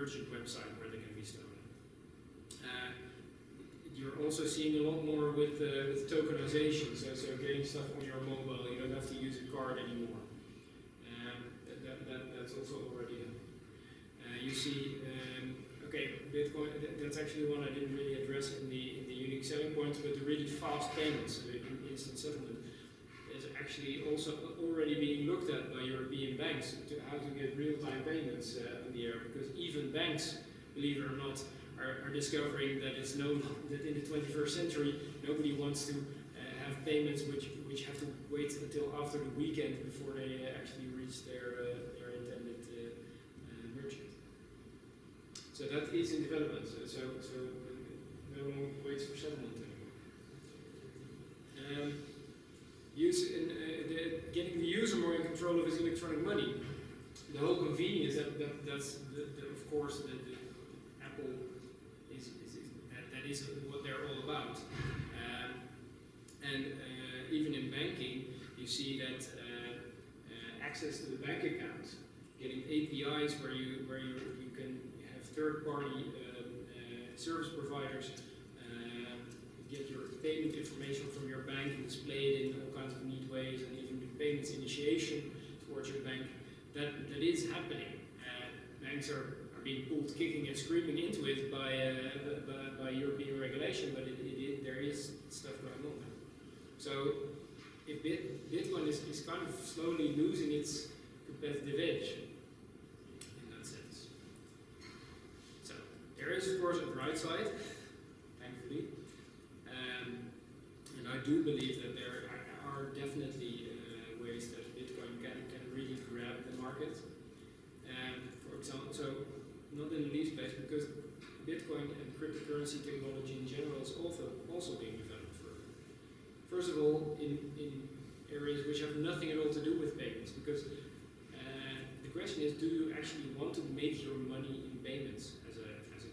merchant website where they can be stolen. You're also seeing a lot more with tokenization, so getting stuff on your mobile, you don't have to use a card anymore. That's also already done. You see, okay, Bitcoin, that's actually one I didn't really address in the unique selling points, but the really fast payments, instant settlement, is actually also already being looked at by European banks to how to get real-time payments in the air, because even banks, believe it or not, are discovering that that in the 21st century nobody wants to have payments which have to wait until after the weekend before they actually reach their intended merchant. So that is in development. So no one waits for settlement anymore. Getting the user more in control of his electronic money. The whole convenience that's of course the Apple is what they're all about. Even in banking, you see that access to the bank account, getting APIs where you can have third-party service providers get your payment information from your bank and display it in all kinds of neat ways, and even do payments initiation towards your bank. That is happening. Banks are being pulled kicking and screaming into it by European regulation, but there is stuff going on. So if Bitcoin is kind of slowly losing its competitive edge in that sense. So there is of course a bright side, thankfully, and I do believe that there are definitely ways that Bitcoin can really grab the market. For example, so not in the least place, because Bitcoin and cryptocurrency technology in general is also being developed further. First of all, in areas which have nothing at all to do with payments, because the question is, do you actually want to make your money in payments as a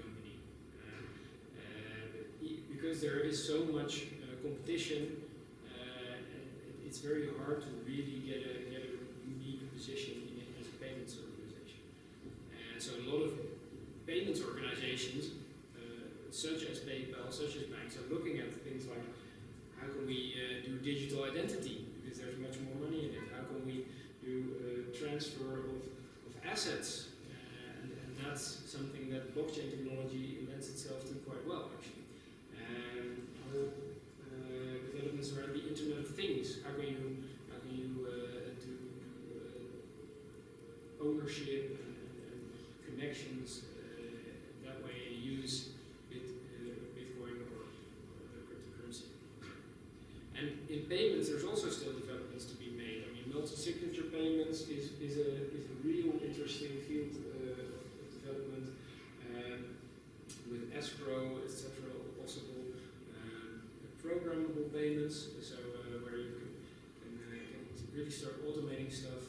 company? Because there is so much competition, it's very hard to really get a unique position as a payments organization. So a lot of payments organizations, such as PayPal, such as banks, are looking at things like, how can we do digital identity, because there's much more money in it? How can we do transfer of assets? And that's something that blockchain technology lends itself to quite well, actually. Other developments around the Internet of Things. How can you do ownership and connections that way use Bitcoin or cryptocurrency. And in payments, there's also still developments to be made. I mean, multi-signature payments is a real interesting field of development, with escrow, etc. Possible programmable payments, so where you can really start automating stuff.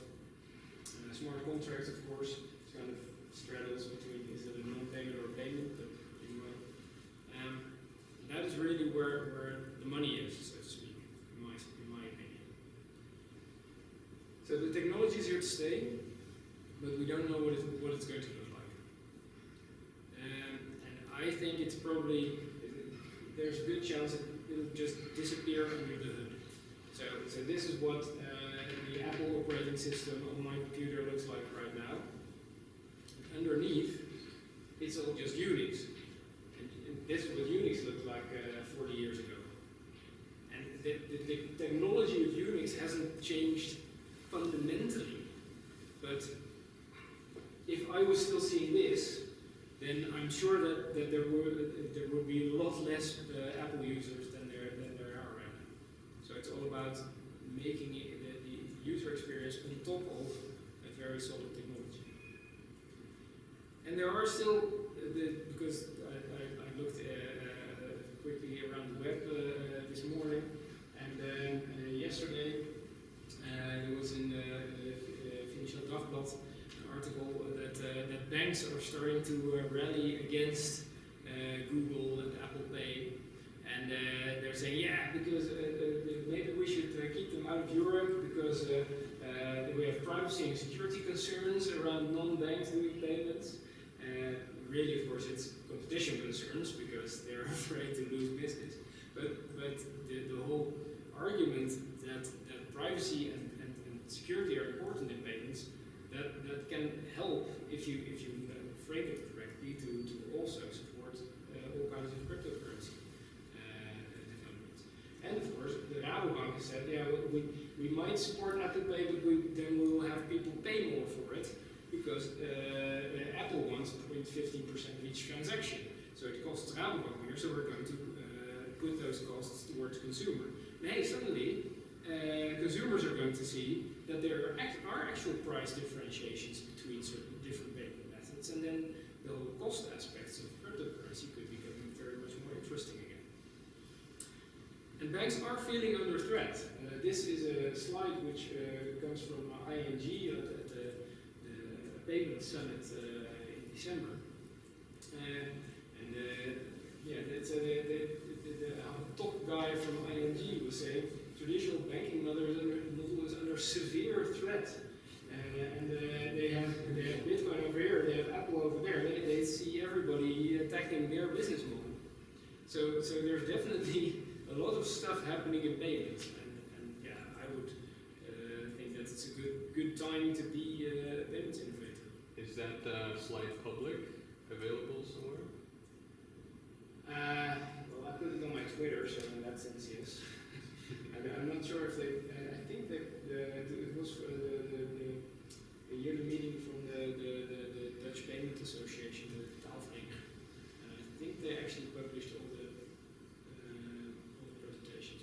Smart contracts, of course, kind of straddles between is it a non-payment or a payment, but anyway. That is really where the money is, so to speak, in my opinion. So the technology is here to stay, but we don't know what it's going to look like. And I think it's probably, there's a good chance that it'll just disappear under the hood. So this is what the Apple operating system on my computer looks like right now. Underneath, it's all just Unix. And this is what Unix looked like 40 years ago. And the technology of Unix hasn't changed fundamentally. But if I was still seeing this, then I'm sure that there would be a lot less Apple users than there are right now. So it's all about making the user experience on top of a very solid technology. And there are still, because I looked quickly around the web this morning, and yesterday there was in Financial Dagblad an article that banks are starting to rally against Google and Apple Pay, and they're saying, yeah, because maybe we should keep them out of Europe because we have privacy and security concerns around non-banks doing payments. because they're afraid to lose business. But the whole argument that privacy and security are important in payments, that can help if you frame it correctly to also support all kinds of cryptocurrency developments. And of course, the Rabobank has said, yeah, we might support Apple Pay, but then we will have people pay more for it because Apple wants 0.15% of each transaction. So it costs Rabobank more, so we're going to put those costs towards consumer. And hey, suddenly consumers are going to see that there are actual price differentiations between certain different payment methods, and then the whole cost aspects of cryptocurrency could become very much more interesting again. And banks are feeling under threat. This is a slide which comes from ING at the payment summit in December. The top guy from ING was saying traditional banking model is under severe threat. They have Bitcoin over here, they have Apple over there. They see everybody attacking their business model. So there's definitely a lot of stuff happening in payments, and yeah, I would think that it's a good time to be a payments innovator. Is that slide public, available somewhere? Well, I put it on my Twitter, so in that sense, yes. I'm not sure if they. I think that it was for the yearly meeting from the Dutch Payment Association, the Tafeling. I think they actually published all the presentations.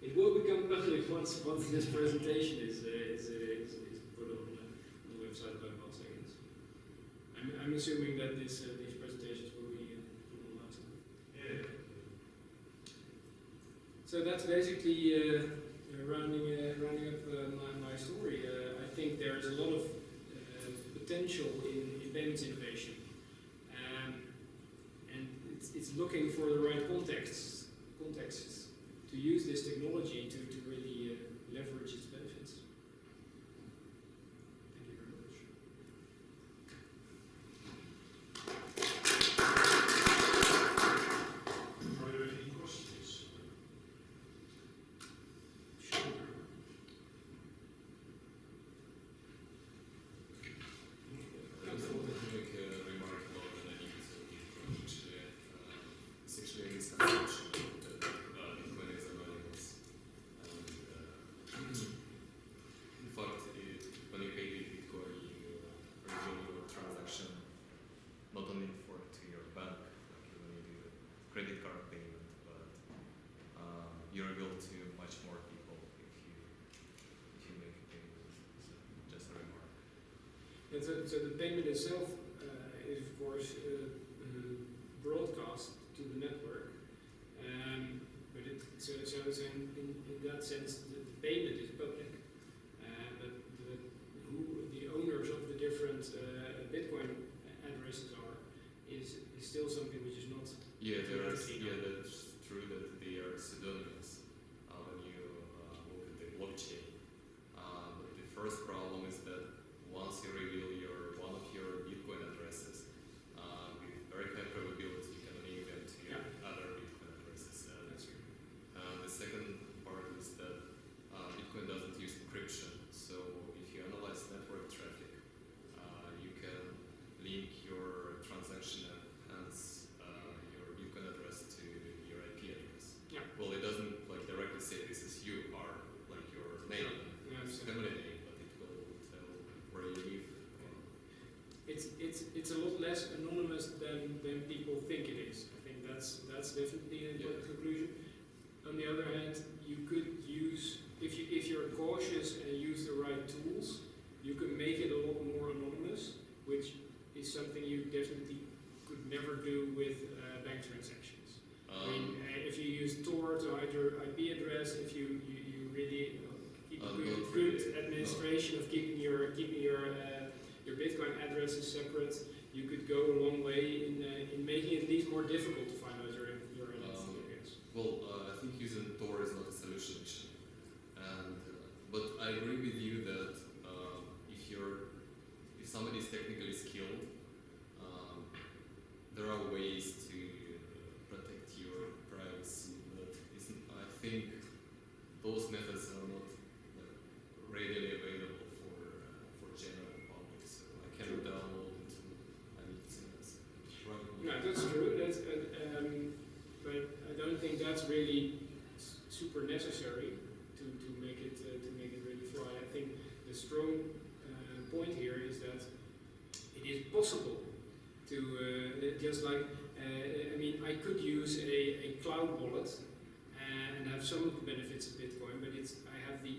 It will become public once this presentation is put on the website by Boersma. I'm assuming that these presentations will be put online. Yeah. So that's basically rounding up my story. I think there's a lot of potential in payments innovation, and it's looking for the right contexts to use this technology to really leverage its benefits. Thank you very much. Are there any questions? Sure. I just wanted to make a remark about the dynamics of the approach. It's actually a misconception that Bitcoin is anonymous. And in fact, when you pay with Bitcoin, you reveal your transaction not only to your bank, like when you do a credit card payment, but you reveal to much more people if you make a payment. So just a remark. And so the payment itself is, of course, broadcast to the network. But in that sense, the payment is public. But who the owners of the different Bitcoin addresses are is still something which is not. Yeah, that's true that they are pseudonymous when you look at the blockchain. But the first problem is that once you reveal one of your Bitcoin addresses, with very high probability you can link them to your other Bitcoin addresses. The second part is that Bitcoin doesn't use encryption, so if you analyze network traffic, you can link your transaction and hence your Bitcoin address to your IP address. Yeah. Well, it doesn't directly say this is you or your name, family name, but it will tell where you live. It's a lot less anonymous than people think it is. I think that's definitely an important conclusion. On the other hand, you could use, if you're cautious and use the right tools, you can make it a lot more anonymous, which is something you definitely could never do with bank transactions. I mean, if you use Tor to hide your IP address, if you really keep a good administration of keeping your Bitcoin addresses separate, you could go a long way in making it at least more difficult to find out your identity, I guess. Well, I think using Tor is not a solution actually, but I agree with you that if somebody is technically skilled, there are ways to protect your privacy, but I think those methods are not readily available for general public. So I cannot download into iTunes. Yeah, that's true. But I don't think that's really super necessary to make it really fly. I think the strong point here is that it is possible to just like I could use a cloud wallet and have some of the benefits of Bitcoin, but I have the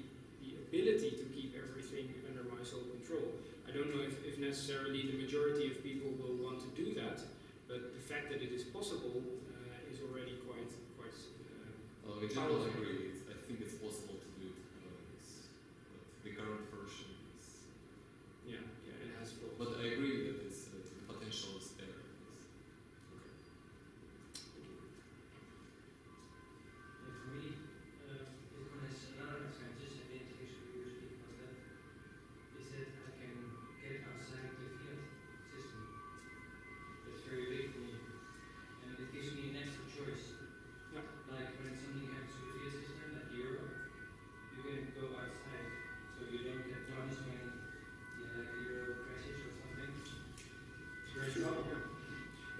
ability to keep everything under my sole control. I don't know if necessarily the majority of people will want to do that, but the fact that it is possible is already quite. We generally agree. I think it's possible to do it. But the current version is. Yeah, it has flaws. But I agree that the potential is there. For me, Bitcoin has another advantage I didn't actually speak about that, is that I can get outside the fiat system. That's very big for me. And it gives me an extra choice. Yeah. Like when something happens to the fiat system, like the euro, you can go outside. So you don't get punished when like the euro crashes or something. Whereas Sure. you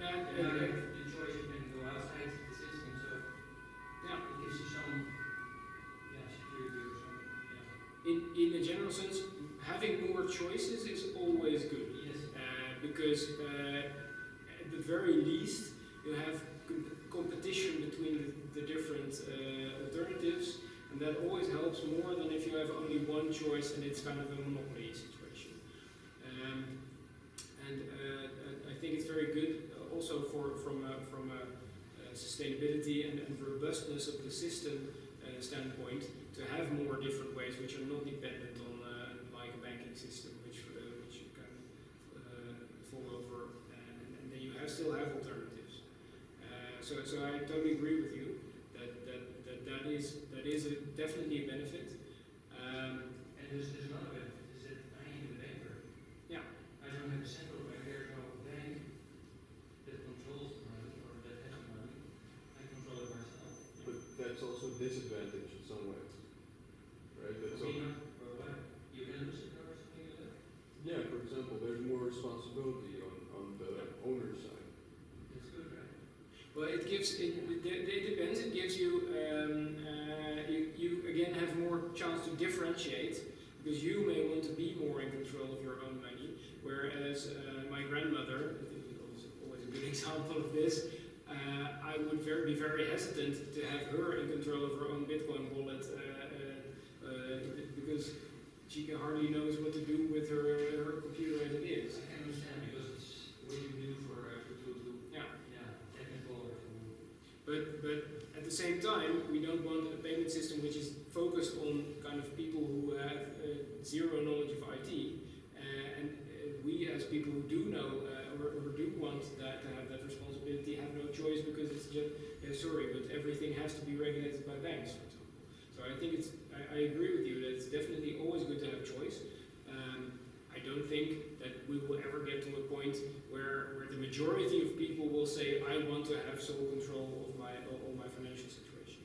have the choice, you can go outside the system, so Yeah. it gives you some security or something. In a general sense, having more choices is always good. Yes. Because at the very least, you have competition between the different alternatives, and that always helps more than if you have only one choice and it's kind of a monopoly situation. I think it's very good also from a sustainability and robustness of the system standpoint to have more different ways which are not dependent on like a banking system which you can fall over, and then you still have alternatives. So I totally agree with you that is definitely a benefit. And there's another benefit, is that I am the banker. Yeah. I don't have a central bank, there's no bank that controls the money or that has the money. I control it myself. But that's also a disadvantage in some way, right? That's For me, or what? You can lose it or something like that? yeah, for example, there's more responsibility on the owner's side. That's good, right? Well, it depends. It gives you you again have more chance to differentiate because you may want to be more in control of your own money, whereas my grandmother, is always a good example of this. I would be very hesitant to have her in control of her own Bitcoin wallet because she hardly knows what to do with her computer as it is. I can understand because it's what you do for Yeah. technical or to. But at the same time, we don't want a payment system which is focused on kind of people who have zero knowledge of IT, and we as people who do know or do want that to have that responsibility have no choice because it's just but everything has to be regulated by banks, for example. So I think I agree with you that it's definitely always good to have choice. I don't think that we will ever get to a point where the majority of people will say, I want to have sole control of my financial situation.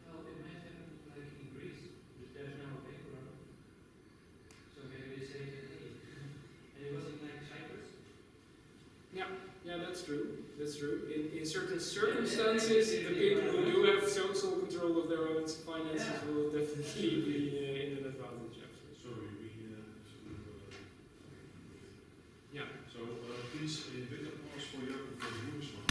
Well, it might happen like in Greece, but there's now a paper on it. So maybe they say, hey, and it wasn't like Cyprus. Yeah, that's true. That's true. In certain circumstances, the people who do have sole control of their own finances will definitely be in an advantage. Absolutely. Sorry, Yeah. So please, a bit of pause for Jacob van Boersma.